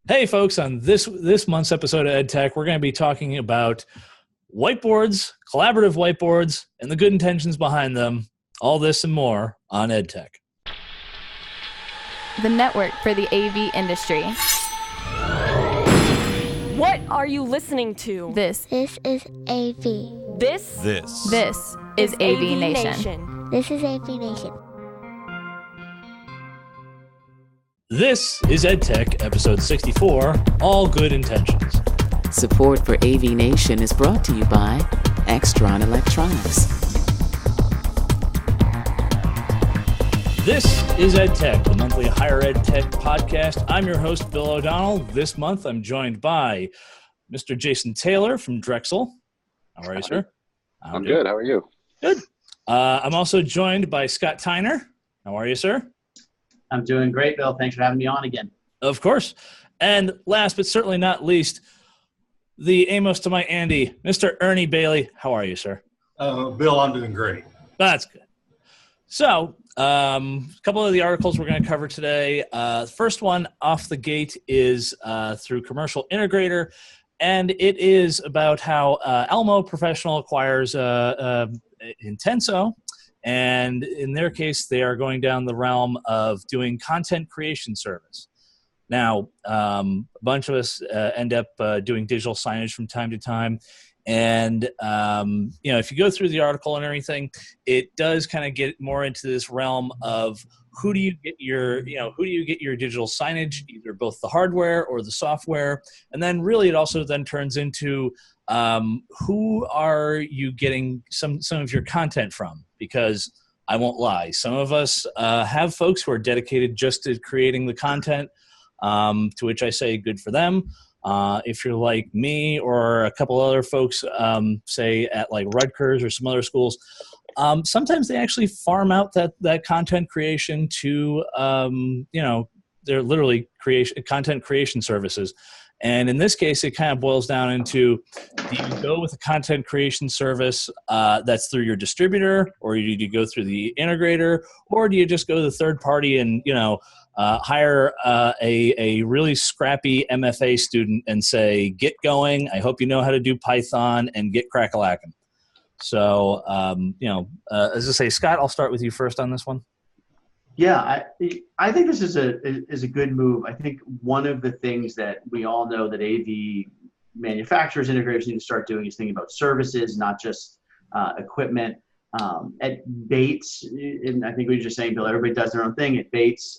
Hey, folks, on this month's episode of EdTech, we're going to be talking about whiteboards, collaborative whiteboards, and the good intentions behind them. All this and more on EdTech. The network for the AV industry. What are you listening to? This is AV. This is AVNation. This is AVNation. This is EdTech, episode 64, All Good Intentions. Support for AVNation is brought to you by Extron Electronics. This is EdTech, the monthly higher ed tech podcast. I'm your host, Bill O'Donnell. This month, I'm joined by Mr. Jason Taylor from Drexel. How are you, sir? I'm good. How are you? Good. I'm also joined by Scott Tyner. How are you, sir? I'm doing great, Bill. Thanks for having me on again. Of course. And last but certainly not least, the Amos to my Andy, Mr. Ernie Bailey. How are you, sir? Bill, I'm doing great. That's good. So, a couple of the articles we're going to cover today. First one off the gate is through Commercial Integrator, and it is about how Almo Professional acquires Intenso. And in their case, they are going down the realm of doing content creation service. Now, a bunch of us end up doing digital signage from time to time. And, if you go through the article and everything, it does kind of get more into this realm of who do you get your digital signage, either both the hardware or the software. And then really it also then turns into who are you getting some of your content from? Because I won't lie, some of us have folks who are dedicated just to creating the content, to which I say good for them. If you're like me or a couple other folks, say at like Rutgers or some other schools, sometimes they actually farm out that content creation to, they're literally content creation services. And in this case, it kind of boils down into, do you go with a content creation service that's through your distributor, or do you go through the integrator, or do you just go to the third party and, hire a really scrappy MFA student and say, get going, I hope you know how to do Python, and get crack-a-lackin'. So, as I say, Scott, I'll start with you first on this one. Yeah, I think this is a good move. I think one of the things that we all know that AV manufacturers, integrators need to start doing is thinking about services, not just equipment. At Bates, and I think we were just saying, Bill, everybody does their own thing. At Bates,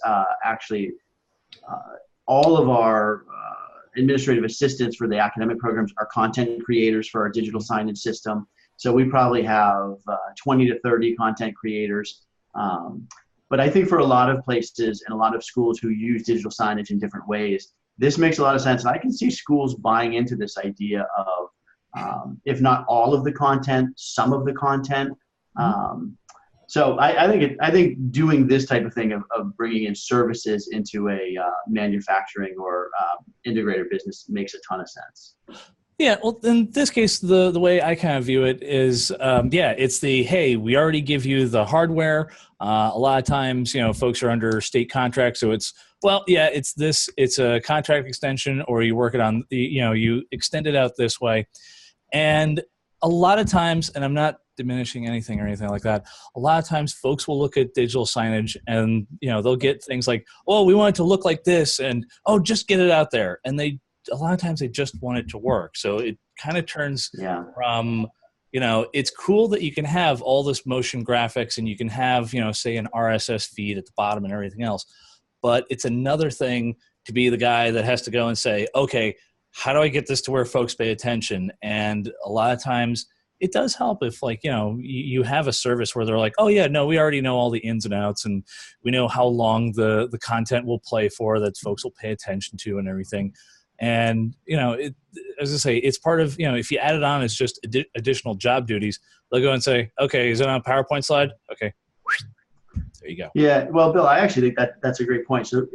all of our administrative assistants for the academic programs are content creators for our digital signage system. So we probably have 20 to 30 content creators. But I think for a lot of places and a lot of schools who use digital signage in different ways, this makes a lot of sense. And I can see schools buying into this idea of, if not all of the content, some of the content. So I think doing this type of thing of bringing in services into a manufacturing or integrator business makes a ton of sense. Yeah, well, in this case, the way I kind of view it is, it's hey, we already give you the hardware. A lot of times, folks are under state contract, so it's a contract extension, or you work it on you extend it out this way. And a lot of times, and I'm not diminishing anything or anything like that, a lot of times folks will look at digital signage and, they'll get things like, oh, we want it to look like this, and, oh, just get it out there. And a lot of times they just want it to work. So it kind of turns from, it's cool that you can have all this motion graphics and you can have, say an RSS feed at the bottom and everything else. But it's another thing to be the guy that has to go and say, okay, how do I get this to where folks pay attention? And a lot of times it does help if you have a service where they're like, oh yeah, no, we already know all the ins and outs and we know how long the content will play for that folks will pay attention to and everything. And, as I say, it's part of, if you add it on as just additional job duties, they'll go and say, okay, is it on a PowerPoint slide? Okay. There you go. Yeah. Well, Bill, I actually think that's a great point. So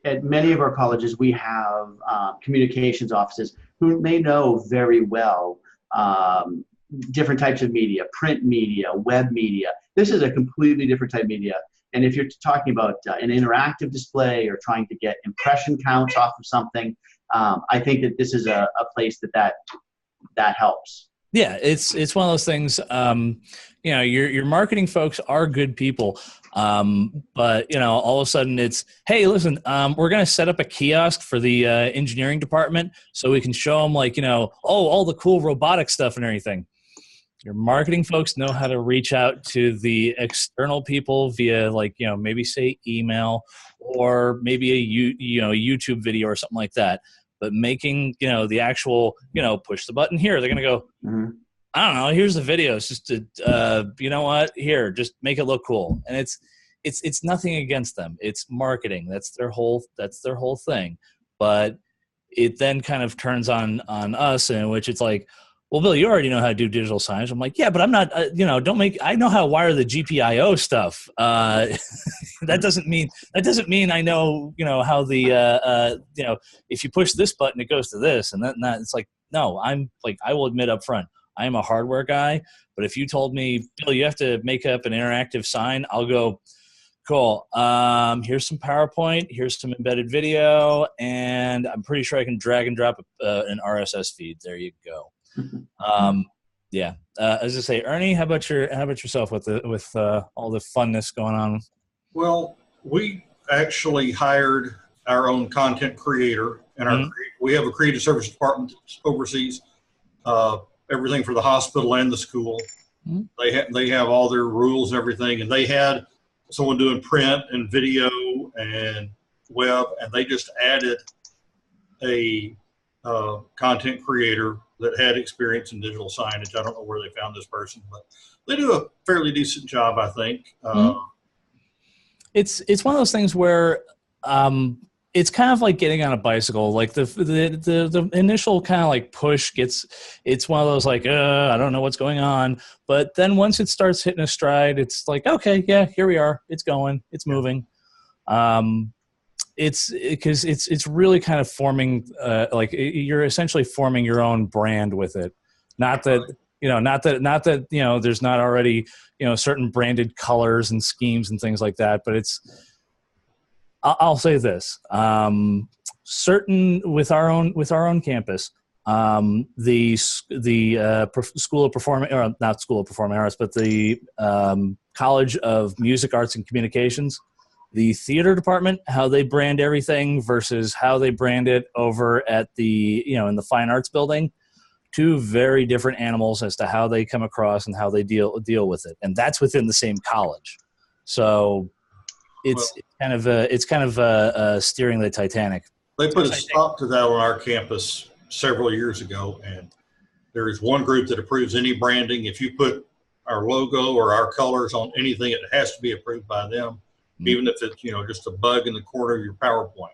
at many of our colleges, we have communications offices who may know very well different types of media, print media, web media. This is a completely different type of media. And if you're talking about an interactive display or trying to get impression counts off of something, I think that this is a place that helps. Yeah, it's one of those things. Your marketing folks are good people, but all of a sudden it's, hey, listen, we're going to set up a kiosk for the engineering department so we can show them all the cool robotic stuff and everything. Your marketing folks know how to reach out to the external people via maybe say email or maybe a YouTube video or something like that. But making, the actual, push the button here, they're going to go, I don't know, here's the video. It's just, here, just make it look cool. And it's nothing against them. It's marketing. That's their whole thing. But it then kind of turns on us, in which it's like, well, Bill, you already know how to do digital signage. I'm like, yeah, but I'm not, I know how to wire the GPIO stuff. That doesn't mean I know, how the, if you push this button, it goes to this and that. It's like, no, I will admit up front, I am a hardware guy, but if you told me, Bill, you have to make up an interactive sign, I'll go, cool. Here's some PowerPoint, here's some embedded video, and I'm pretty sure I can drag and drop an RSS feed. There you go. As I say, Ernie, how about yourself with all the funness going on? Well, we actually hired our own content creator, and we have a creative service department that oversees everything for the hospital and the school. They have all their rules and everything, and they had someone doing print and video and web, and they just added a content creator that had experience in digital signage. I don't know where they found this person, but they do a fairly decent job, I think. It's one of those things where it's kind of like getting on a bicycle. Like the initial kind of like push it's one of those like, I don't know what's going on. But then once it starts hitting a stride, it's like, okay, yeah, here we are. It's going, it's moving. It's because it's really kind of forming, you're essentially forming your own brand with it. Not that there's not already, certain branded colors and schemes and things like that, but I'll say this, certain with our own campus, the School of Performing, or not School of Performing Arts, but the College of Music, Arts, and Communications, the theater department, how they brand everything versus how they brand it over at the, in the fine arts building, two very different animals as to how they come across and how they deal with it. And that's within the same college. So it's kind of steering the Titanic. They put a stop to that on our campus several years ago, and there is one group that approves any branding. If you put our logo or our colors on anything, it has to be approved by them, even if it's just a bug in the corner of your PowerPoint.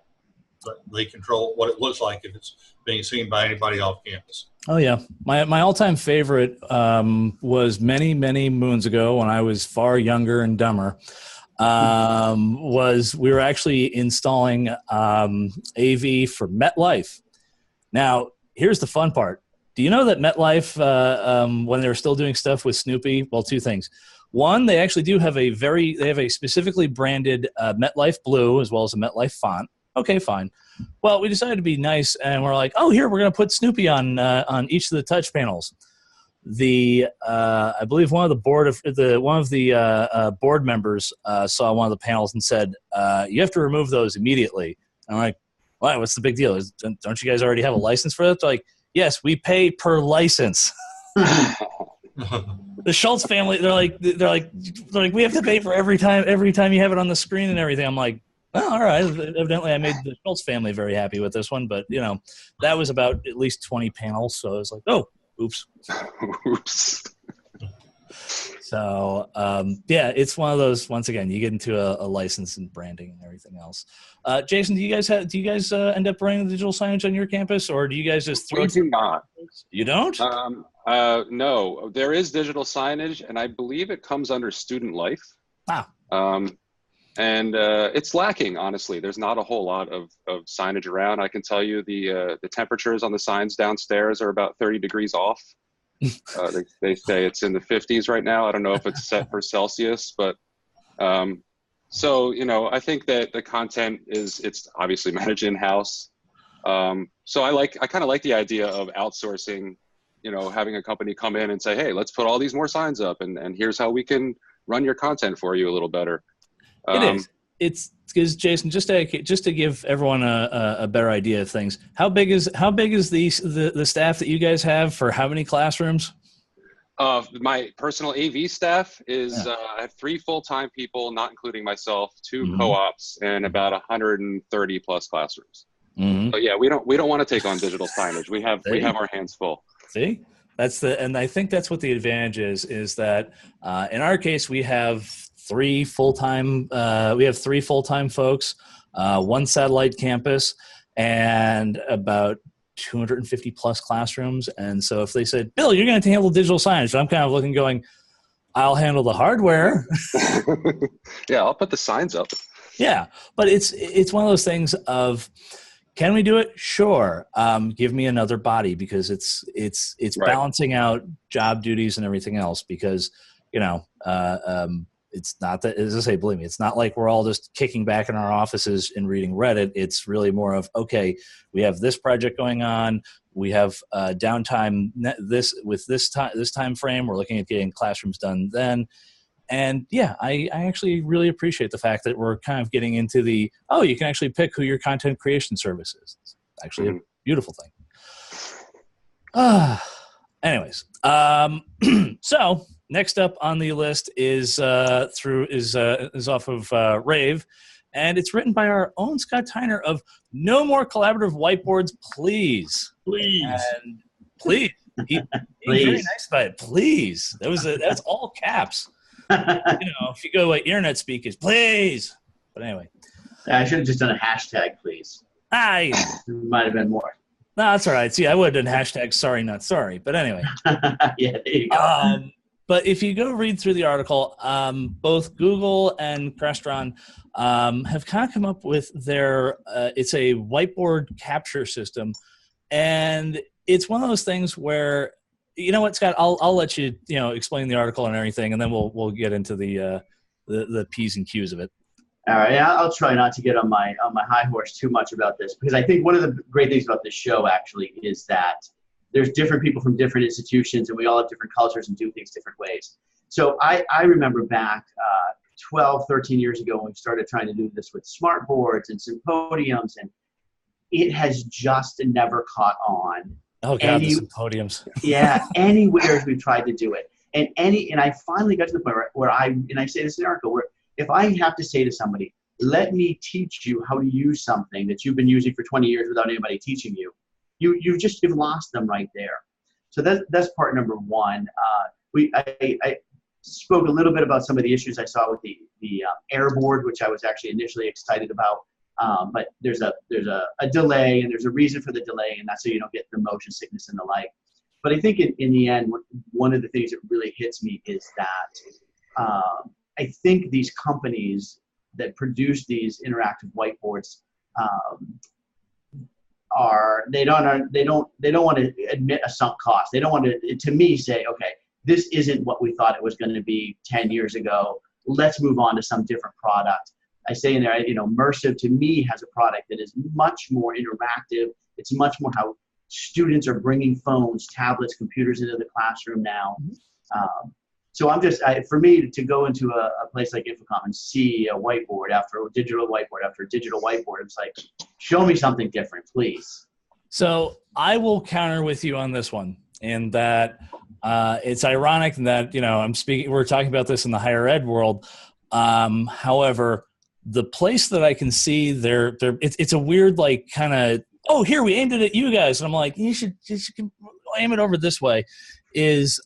But they control what it looks like if it's being seen by anybody off campus. Oh yeah, my all-time favorite was many moons ago when I was far younger and dumber. Was we were actually installing AV for MetLife. Now, here's the fun part. Do you know that MetLife, when they were still doing stuff with Snoopy, well, two things. One, they actually do have a specifically branded MetLife blue as well as a MetLife font. Okay, fine. Well, we decided to be nice, and we're like, oh, here, we're going to put Snoopy on each of the touch panels. I believe one of the board members saw one of the panels and said, you have to remove those immediately. And I'm like, why? What's the big deal? Don't you guys already have a license for that? They're like, yes, we pay per license. The Schultz family, they're like, we have to pay for every time you have it on the screen and everything. I'm like, well, all right. Evidently, I made the Schultz family very happy with this one, but that was about at least 20 panels. So I was like, oh, oops. Oops. So it's one of those. Once again, you get into a license and branding and everything else. Jason, do you guys end up running the digital signage on your campus, or do you guys just throw? We do not. You don't? No, there is digital signage, and I believe it comes under student life. And it's lacking, honestly. There's not a whole lot of signage around. I can tell you the temperatures on the signs downstairs are about 30 degrees off. They say it's in the 50s right now. I don't know if it's set for Celsius, but So, I think that the content it's obviously managed in-house. So I kind of like the idea of outsourcing, having a company come in and say, hey, let's put all these more signs up and here's how we can run your content for you a little better. It is. It's because, Jason, just to give everyone a better idea of things, how big is the staff that you guys have for how many classrooms? My personal AV staff is I have 3 full-time people, not including myself, 2 co-ops, and about 130 plus classrooms. So yeah, we don't want to take on digital signage. We have our hands full. See, and I think that's what the advantage is that in our case we have 3 full-time folks, 1 satellite campus, and about 250 plus classrooms. And so if they said, Bill, you're going to handle digital signage, I'm kind of looking going, I'll handle the hardware. Yeah, I'll put the signs up. Yeah, but it's one of those things of, can we do it? Sure. Give me another body, because it's right. Balancing out job duties and everything else, because it's not that, as I say, believe me, it's not like we're all just kicking back in our offices and reading Reddit. It's really more of, okay, we have this project going on. We have downtime this time frame. We're looking at getting classrooms done then. And yeah, I actually really appreciate the fact that we're kind of getting into you can actually pick who your content creation service is. It's actually a beautiful thing. Anyways, so next up on the list is off of Rave, and it's written by our own Scott Tyner of No More Collaborative Whiteboards, please. And please. He's very nice about it. Please. That's all caps. If you go like internet speak is please. But anyway. I should have just done a hashtag, please. There might have been more. No, that's all right. See, I would have done hashtag sorry, not sorry. But anyway. Yeah, there you go. But if you go read through the article, both Google and Crestron have kind of come up with their it's a whiteboard capture system. And it's one of those things where, you know what, Scott, I'll let you, explain the article and everything, and then we'll get into the P's and Q's of it. All right, I'll try not to get on my high horse too much about this, because I think one of the great things about this show actually is that there's different people from different institutions, and we all have different cultures and do things different ways. So I remember back 12, 13 years ago when we started trying to do this with smart boards and symposiums, and it has just never caught on. Oh God, the symposiums. Yeah, anywhere we've tried to do it. And I finally got to the point where I say this in the article, where if I have to say to somebody, let me teach you how to use something that you've been using for 20 years without anybody teaching you, you've lost them right there. So that's part number one. I spoke a little bit about some of the issues I saw with the airboard, which I was actually initially excited about. But there's a delay, and there's a reason for the delay, and that's so you don't get the motion sickness and the like. But I think in the end, one of the things that really hits me is that I think these companies that produce these interactive whiteboards they don't want to admit a sunk cost. They don't want to me say, okay, this isn't what we thought it was going to be 10 years ago. Let's move on to some different product. I say in there, Immersive to me has a product that is much more interactive. It's much more how students are bringing phones, tablets, computers into the classroom now. So for me to go into a place like Infocom and see a whiteboard after a digital whiteboard, it's like, show me something different, please. So I will counter with you on this one, in that it's ironic that, we're talking about this in the higher ed world. However, the place that I can see it's a weird, like, kind of, oh, here, we aimed it at you guys. And I'm like, you should aim it over this way, is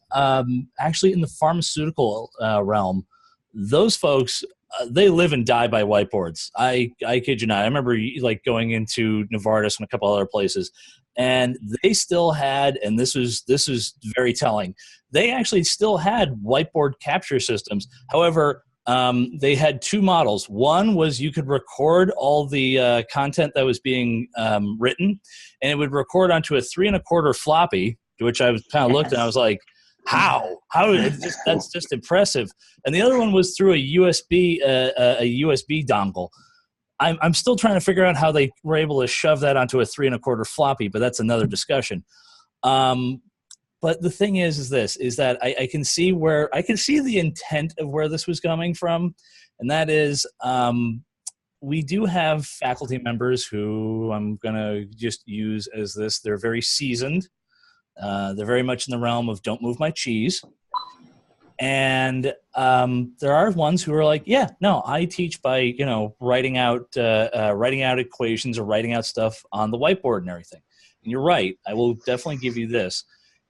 actually in the pharmaceutical realm. Those folks, they live and die by whiteboards. I kid you not. I remember going into Novartis and a couple other places, and they still had, and this was very telling, they actually still had whiteboard capture systems. However, they had 2 models. One was you could record all the content that was being written, and it would record onto a 3 1/4 floppy, which I was kind of looked and I was like, How that's just impressive. And the other one was through a USB dongle. I'm still trying to figure out how they were able to shove that onto a 3 1/4 floppy, but that's another discussion. But the thing is that I can see the intent of where this was coming from, and that is we do have faculty members who I'm gonna just use as this. They're very seasoned. They're very much in the realm of don't move my cheese. And there are ones who are like, yeah, no, I teach by, writing out equations or writing out stuff on the whiteboard and everything. And you're right. I will definitely give you this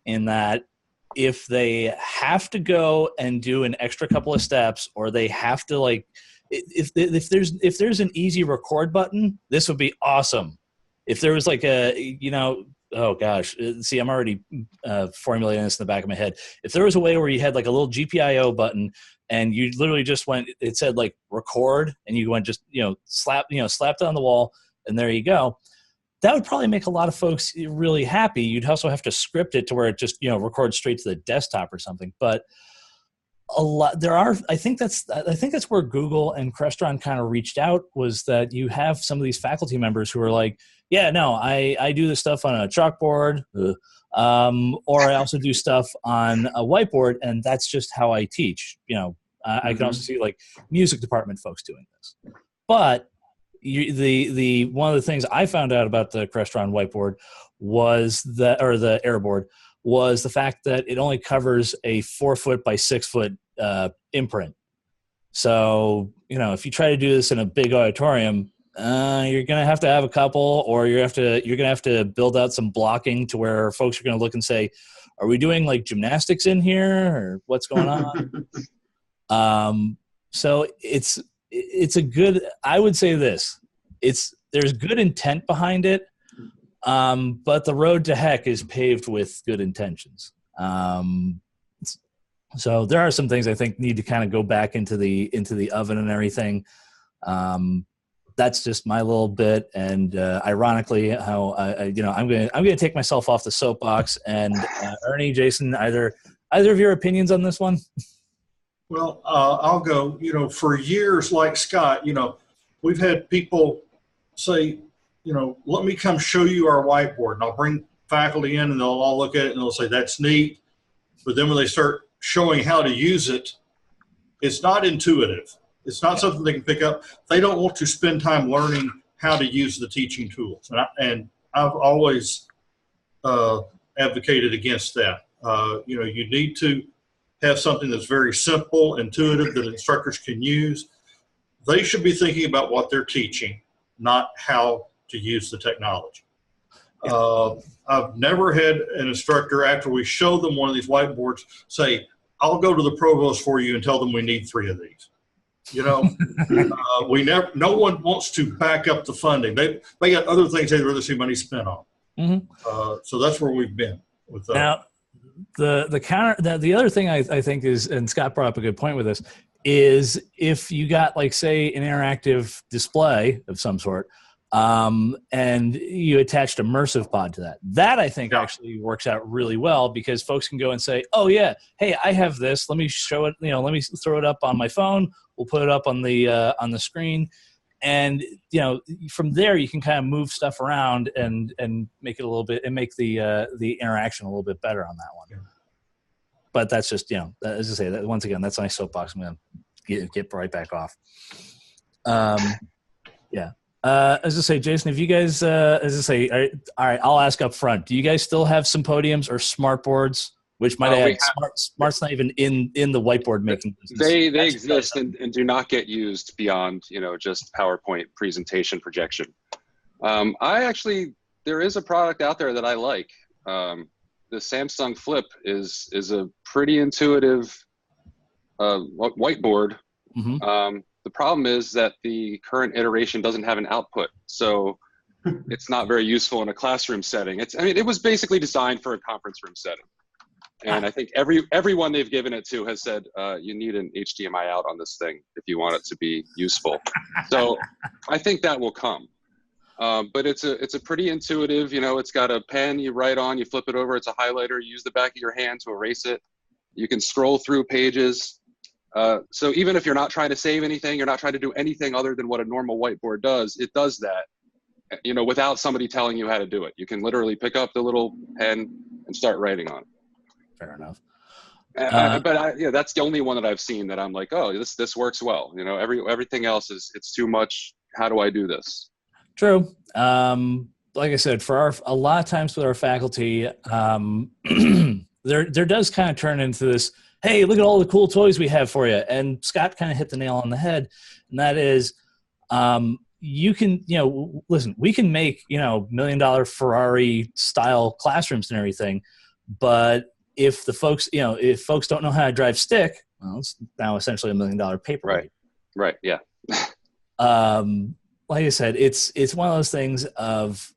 in that if they have to go and do an extra couple of steps, or they have to if there's an easy record button, this would be awesome. If there was like oh gosh, see, I'm already formulating this in the back of my head. If there was a way where you had like a little GPIO button and you literally just it said like record, and you went just, slapped it on the wall, and there you go. That would probably make a lot of folks really happy. You'd also have to script it to where it just, records straight to the desktop or something. But I think that's where Google and Crestron kind of reached out, was that you have some of these faculty members who are like, yeah, no, I do this stuff on a chalkboard, or I also do stuff on a whiteboard, and that's just how I teach. I can also see like music department folks doing this. But the one of the things I found out about the Crestron whiteboard or the Airboard, was the fact that it only covers a 4 foot by 6 foot imprint. So, if you try to do this in a big auditorium, you're going to have a couple, or you're going to have to build out some blocking to where folks are going to look and say, are we doing like gymnastics in here, or what's going on? So it's a good, I would say this, there's good intent behind it. But the road to heck is paved with good intentions. So there are some things I think need to kind of go back into the oven and everything. That's just my little bit. And ironically, how I'm going to take myself off the soapbox. And Ernie, Jason, either of your opinions on this one? Well, I'll go. For years, like Scott, we've had people say, let me come show you our whiteboard, and I'll bring faculty in, and they'll all look at it and they'll say, that's neat. But then when they start showing how to use it, it's not intuitive. It's not something they can pick up. They don't want to spend time learning how to use the teaching tools. And I've always advocated against that. You need to have something that's very simple, intuitive, that instructors can use. They should be thinking about what they're teaching, not how to use the technology. I've never had an instructor, after we show them one of these whiteboards, say, I'll go to the provost for you and tell them we need 3 of these. No one wants to back up the funding. They got other things they'd rather see money spent on. Mm-hmm. So that's where we've been with that. Now, the other thing I think is, and Scott brought up a good point with this, is if you got like, say, an interactive display of some sort, and you attached immersive pod to that I think actually works out really well, because folks can go and say, oh yeah, hey, I have this, let me show it, let me throw it up on my phone, we'll put it up on the screen, and from there you can kind of move stuff around and make it a little bit, and make the interaction a little bit better on that one. Yeah. But that's just, as I say, that once again, that's my soapbox. I'm gonna get right back off. Yeah. As I say, Jason, if you guys, all right, I'll ask up front. Do you guys still have symposiums or smart boards? Which might add, smart's not even in the whiteboard making business. They exist and do not get used beyond, just PowerPoint presentation projection. There is a product out there that I like. The Samsung Flip is a pretty intuitive whiteboard. Mm-hmm. The problem is that the current iteration doesn't have an output, so it's not very useful in a classroom setting. It was basically designed for a conference room setting. And I think everyone they've given it to has said, you need an HDMI out on this thing if you want it to be useful. So I think that will come. But it's a pretty intuitive, it's got a pen you write on, you flip it over, it's a highlighter, you use the back of your hand to erase it. You can scroll through pages. So even if you're not trying to save anything, you're not trying to do anything other than what a normal whiteboard does, it does that, without somebody telling you how to do it. You can literally pick up the little pen and start writing on it. Fair enough. That's the only one that I've seen that I'm like, oh, this works well. Everything else it's too much. How do I do this? True. Like I said, a lot of times with our faculty, there does kind of turn into this, hey, look at all the cool toys we have for you. And Scott kind of hit the nail on the head. And that is, you can, listen, we can make, $1 million Ferrari style classrooms and everything. But if the folks, if folks don't know how to drive stick, well, it's now essentially $1 million paper. Right. Yeah. Like I said, it's one of those things of,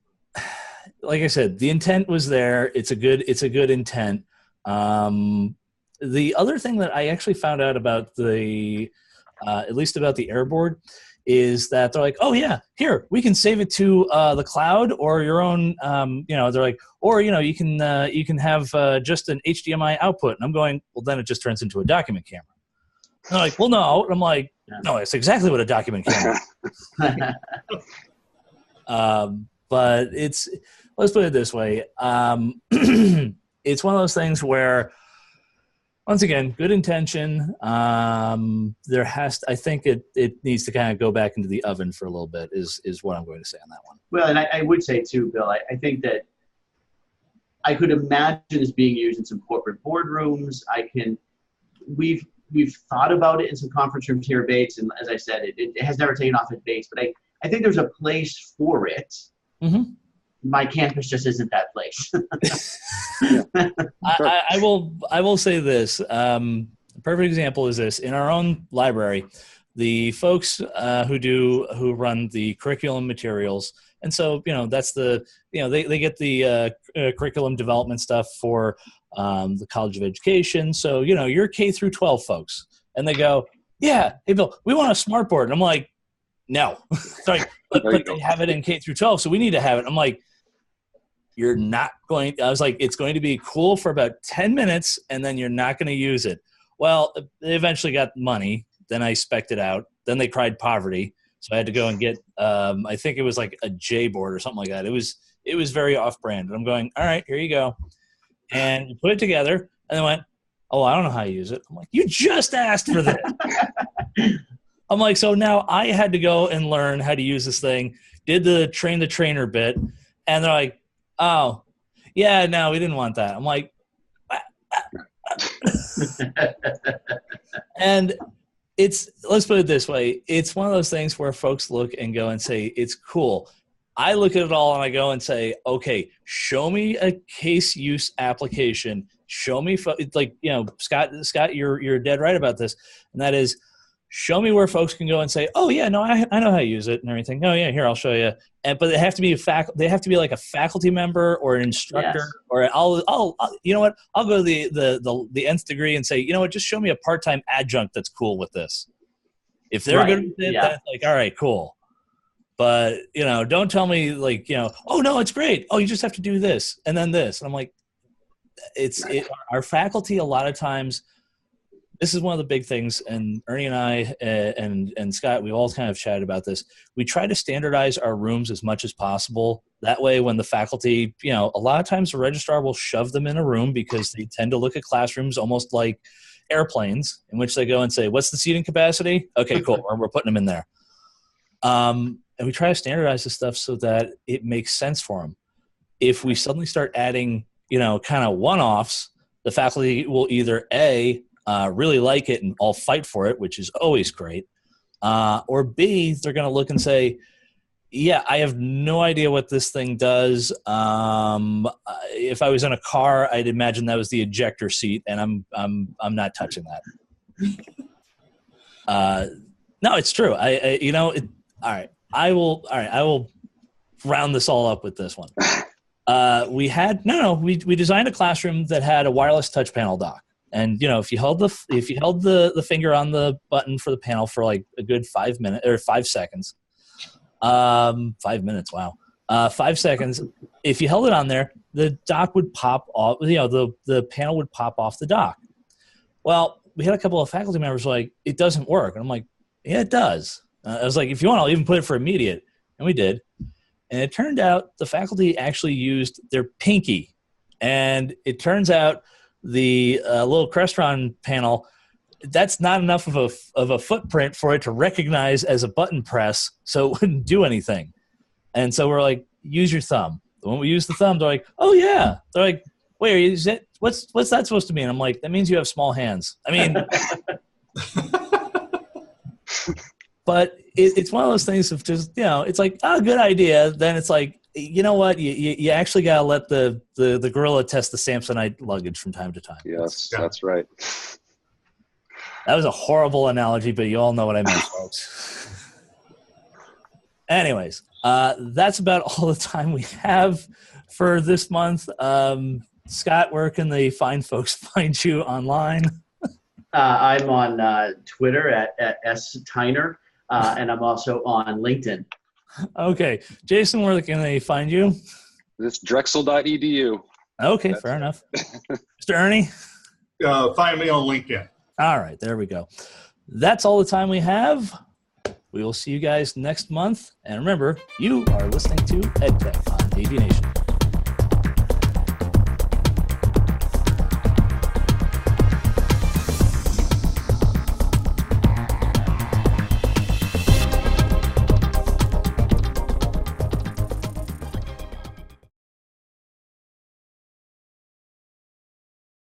like I said, the intent was there. It's a good intent. The other thing that I actually found out about at least about the Airboard, is that they're like, oh yeah, here, we can save it to the cloud or your own, they're like, or, you can have just an HDMI output. And I'm going, well, then it just turns into a document camera. And they're like, well, no. And I'm like, no, it's exactly what a document camera is. But let's put it this way. It's one of those things where, once again, good intention. I think it needs to kind of go back into the oven for a little bit is what I'm going to say on that one. Well, and I would say too, Bill, I think that I could imagine this being used in some corporate boardrooms. We've thought about it in some conference rooms here at Bates, and as I said, it has never taken off at Bates, but I think there's a place for it. Mm-hmm. My campus just isn't that place. I will say this. A perfect example is this. In our own library, the folks who run the curriculum materials, and so that's they get the curriculum development stuff for the College of Education. So you're K through 12 folks, and they go, yeah, hey Bill, we want a smart board, and I'm like, no, sorry, but they have it in K through 12, so we need to have it. I'm like, you're not going. I was like, it's going to be cool for about 10 minutes, and then you're not going to use it. Well, they eventually got money. Then I spec'd it out. Then they cried poverty, so I had to go and get. I think it was like a J board or something like that. It was very off-brand. And I'm going, all right, here you go, and you put it together, and they went, oh, I don't know how to use it. I'm like, you just asked for that. I'm like, so now I had to go and learn how to use this thing. Did the train the trainer bit, and they're like, oh, yeah, no, we didn't want that. I'm like, and let's put it this way. It's one of those things where folks look and go and say, it's cool. I look at it all and I go and say, okay, show me a case use application. Show me, like, Scott, you're dead right about this. And that is, show me where folks can go and say, oh yeah, no, I know how to use it and everything. Oh yeah, here, I'll show you. But they have to be they have to be like a faculty member or an instructor. Yes. Or I'll you know what? I'll go to the nth degree and say, you know what? Just show me a part-time adjunct that's cool with this. If they're good with it, then it's like, all right, cool. But don't tell me like, oh no, it's great. Oh, you just have to do this and then this. And I'm like, our faculty a lot of times. This is one of the big things, and Ernie and I and Scott, we all kind of chatted about this. We try to standardize our rooms as much as possible. That way, when the faculty, a lot of times the registrar will shove them in a room because they tend to look at classrooms almost like airplanes, in which they go and say, what's the seating capacity? Okay, cool. We're putting them in there. And we try to standardize this stuff so that it makes sense for them. If we suddenly start adding, kind of one-offs, the faculty will either really like it and all fight for it, which is always great. Or B, they're going to look and say, yeah, I have no idea what this thing does. If I was in a car, I'd imagine that was the ejector seat, and I'm not touching that. No, it's true. All right. I will round this all up with this one. We designed a classroom that had a wireless touch panel dock. And if you held the finger on the button for the panel for like a good 5 minutes or 5 seconds, 5 minutes, wow, 5 seconds. If you held it on there, the dock would pop off. The panel would pop off the dock. Well, we had a couple of faculty members like, it doesn't work. And I'm like, yeah, it does. I was like, if you want, I'll even put it for immediate. And we did. And it turned out the faculty actually used their pinky. And it turns out the little Crestron panel, that's not enough of a footprint for it to recognize as a button press, so it wouldn't do anything. And so we're like, use your thumb. When we use the thumb, they're like, oh yeah. They're like, wait, what's that supposed to mean? I'm like, that means you have small hands. I mean, but it's one of those things of just, it's like, oh, good idea. Then it's like, you know what? You actually got to let the gorilla test the Samsonite luggage from time to time. Yes, that's right. That was a horrible analogy, but you all know what I meant, folks. Anyways, that's about all the time we have for this month. Scott, where can the fine folks find you online? I'm on Twitter at @STeiner, and I'm also on LinkedIn. Okay. Jason, where can they find you? This drexel.edu. Okay, fair enough. Mr. Ernie? Find me on LinkedIn. All right, there we go. That's all the time we have. We will see you guys next month. And remember, you are listening to EdTech on AVNation.